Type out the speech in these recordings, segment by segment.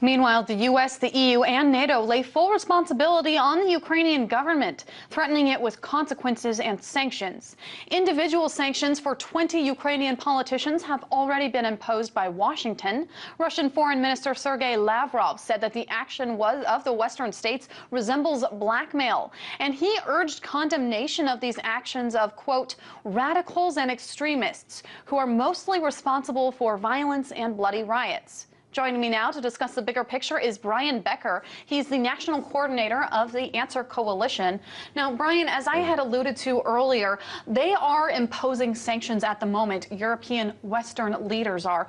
Meanwhile, the U.S., the EU, and NATO lay full responsibility on the Ukrainian government, threatening it with consequences and sanctions. Individual sanctions for 20 Ukrainian politicians have already been imposed by Washington. Russian Foreign Minister Sergei Lavrov said that the action of the Western states resembles blackmail, and he urged condemnation of these actions of, quote, radicals and extremists who are mostly responsible for violence and bloody riots. Joining me now to discuss the bigger picture is Brian Becker. He's the national coordinator of the Answer Coalition. Now, Brian, as I had alluded to earlier, they are imposing sanctions at the moment. European Western leaders are.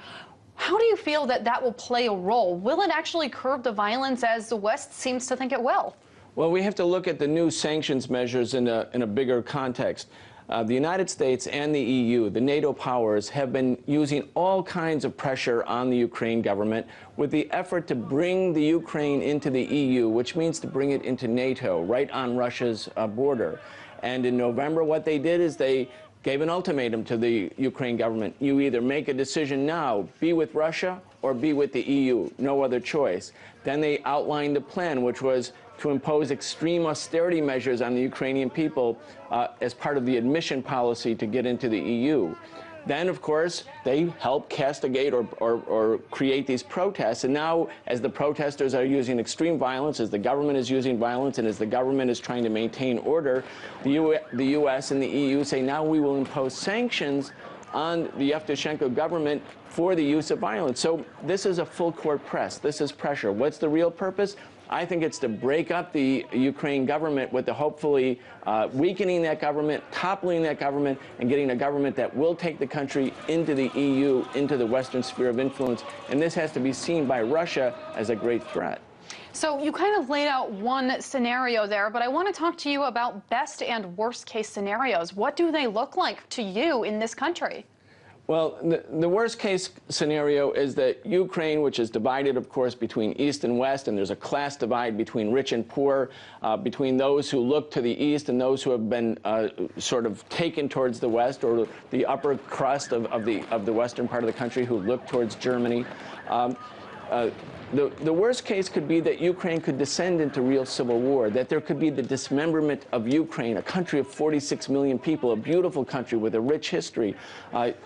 How do you feel that that will play a role? Will it actually curb the violence as the West seems to think it will? Well, we have to look at the new sanctions measures in a bigger context. The United States and the EU, the NATO powers, have been using all kinds of pressure on the Ukraine government with the effort to bring the Ukraine into the EU, which means to bring it into NATO, right on Russia's border. And in November, what they did is they gave an ultimatum to the Ukraine government. You either make a decision now, be with Russia, or be with the EU, no other choice. Then they outlined a plan, which was to impose extreme austerity measures on the Ukrainian people as part of the admission policy to get into the EU. Then, of course, they helped castigate or create these protests. And now, as the protesters are using extreme violence, as the government is using violence, and as the government is trying to maintain order, the U.S. and the EU say, now we will impose sanctions on the Yevtushenko government for the use of violence. So this is a full court press. This is pressure. What's the real purpose? I think it's to break up the Ukraine government with the hopefully weakening that government, toppling that government, and getting a government that will take the country into the EU, into the Western sphere of influence. And this has to be seen by Russia as a great threat. So you kind of laid out one scenario there, but I want to talk to you about best and worst case scenarios. What do they look like to you in this country? Well, the worst case scenario is that Ukraine, which is divided, of course, between East and West, and there's a class divide between rich and poor, between those who look to the East and those who have been sort of taken towards the West, or the upper crust of the western part of the country who look towards Germany. The worst case could be that Ukraine could descend into real civil war, that there could be the dismemberment of Ukraine, a country of 46 million people, a beautiful country with a rich history.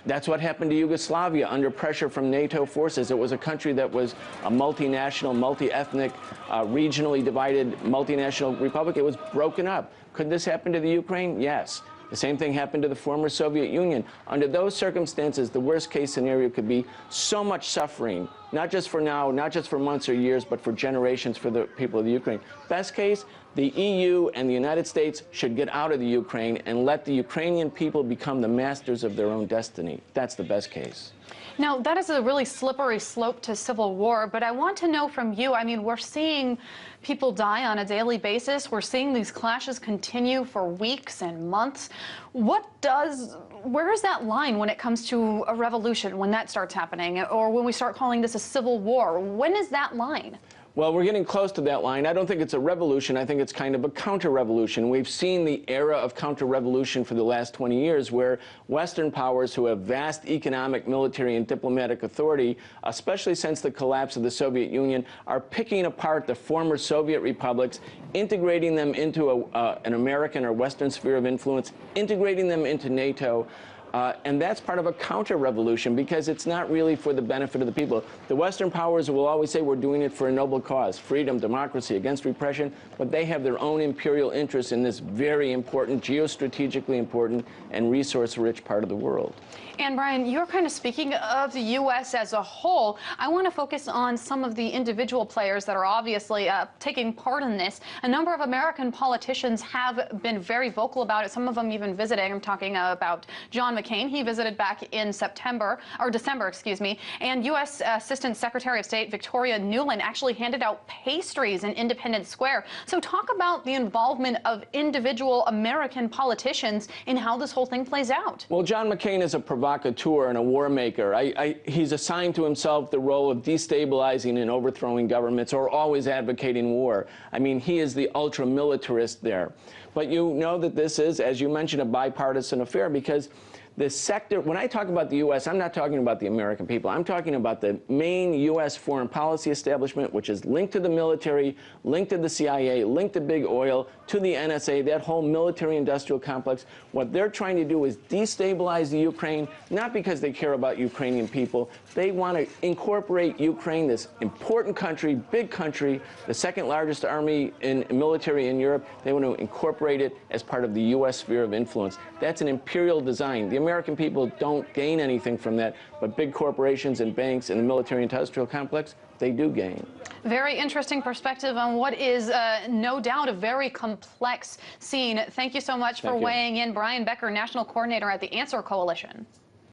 That's what happened to Yugoslavia under pressure from NATO forces. It was a country that was a multinational, multi-ethnic, regionally divided multinational republic. It was broken up. Could this happen to the Ukraine? Yes. The same thing happened to the former Soviet Union. Under those circumstances, the worst-case scenario could be so much suffering, not just for now, not just for months or years, but for generations for the people of the Ukraine. Best case, the EU and the United States should get out of the Ukraine and let the Ukrainian people become the masters of their own destiny. That's the best case. Now, that is a really slippery slope to civil war, but I want to know from you, I mean, we're seeing people die on a daily basis. We're seeing these clashes continue for weeks and months. Where is that line when it comes to a revolution, when that starts happening, or when we start calling this a civil war? When is that line? Well, we're getting close to that line. I don't think it's a revolution. I think it's kind of a counter-revolution. We've seen the era of counter-revolution for the last 20 years where Western powers who have vast economic, military, and diplomatic authority, especially since the collapse of the Soviet Union, are picking apart the former Soviet republics, integrating them into an American or Western sphere of influence, integrating them into NATO. And that's part of a counter-revolution because it's not really for the benefit of the people. The Western powers will always say we're doing it for a noble cause, freedom, democracy, against repression, but they have their own imperial interests in this very important, geostrategically important, and resource-rich part of the world. And Brian, you're kind of speaking of the U.S. as a whole. I want to focus on some of the individual players that are obviously taking part in this. A number of American politicians have been very vocal about it, some of them even visiting. I'm talking about John McCain. He visited back in December, excuse me, and U.S. Assistant Secretary of State Victoria Nuland actually handed out pastries in Independence Square. So talk about the involvement of individual American politicians in how this whole thing plays out. Well, John McCain is a provocateur and a war maker. He's assigned to himself the role of destabilizing and overthrowing governments or always advocating war. I mean, he is the ultra-militarist there. But you know that this is, as you mentioned, a bipartisan affair because The sector, when I talk about the U.S., I'm not talking about the American people. I'm talking about the main U.S. foreign policy establishment, which is linked to the military, linked to the CIA, linked to big oil, to the NSA, that whole military-industrial complex. What they're trying to do is destabilize the Ukraine, not because they care about Ukrainian people. They want to incorporate Ukraine, this important country, big country, the second largest army and military in Europe. They want to incorporate it as part of the U.S. sphere of influence. That's an imperial design. The American people don't gain anything from that, but big corporations and banks and the military-industrial complex, they do gain. Very interesting perspective on what is no doubt a very complex scene. Thank you so much for weighing in. Brian Becker, National Coordinator at the Answer Coalition.